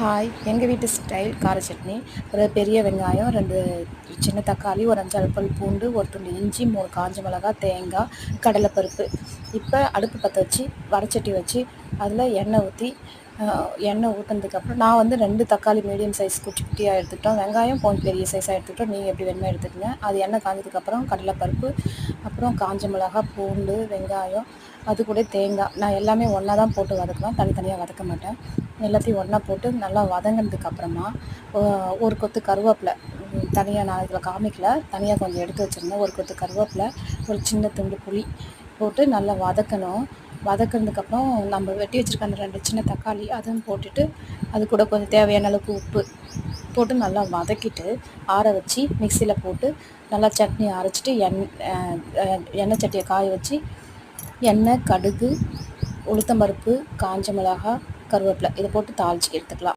Hi, எங்கள் வீட்டு style கார சட்னி. ஒரு பெரிய வெங்காயம், 2 சின்ன தக்காளி, ஒரு 5, 6 பல் பூண்டு, ஒரு துண்டு இஞ்சி, 3 காஞ்ச மிளகாய், தேங்காய், கடலைப்பருப்பு. இப்போ அடுப்பு பற்ற வச்சு வடச்சட்டி வச்சு அதில் எண்ணெய் ஊற்றி எண்ணெய் ஊற்றினதுக்கப்புறம் நான் வந்து 2 தக்காளி மீடியம் சைஸ் குட்டி குட்டியாக எடுத்துக்கிட்டோம். வெங்காயம் கொஞ்சம் பெரிய சைஸாக எடுத்துக்கிட்டோம். நீங்கள் எப்படி வேணுமோ எடுத்துக்கங்க. அது எண்ணெய் காஞ்சதுக்கப்புறம் கடலைப்பருப்பு, அப்புறம் காஞ்ச மிளகாய், பூண்டு, வெங்காயம், அது கூட தேங்காய். நான் எல்லாமே ஒன்றா தான் போட்டு வதக்குவேன், தனித்தனியாக வதக்க மாட்டேன். எல்லாத்தையும் ஒன்றா போட்டு நல்லா வதங்கினதுக்கப்புறமா ஒரு கொத்து கருவேப்பிலை, தனியாக நான் இதில் காமிக்கல, தனியாக கொஞ்சம் எடுத்து வச்சுருந்தேன். ஒரு கொத்து கருவேப்பிலை, ஒரு சின்ன துண்டு புளி போட்டு நல்லா வதக்கணும். வதக்கினதுக்கப்புறம் நம்ம வெட்டி வச்சுருக்க அந்த 2 சின்ன தக்காளி அதுவும் போட்டுட்டு, அது கூட கொஞ்சம் தேவையான அளவுக்கு உப்பு போட்டு நல்லா வதக்கிட்டு ஆற வச்சு மிக்சியில் போட்டு நல்லா சட்னி அரைச்சிட்டு எண்ணெய் சட்டியை காய வச்சு எண்ணெய், கடுகு, உளுத்தம்பருப்பு, காஞ்ச மிளகாய், கருவேப்பிலை இதை போட்டு தாளித்து எடுத்துக்கலாம்.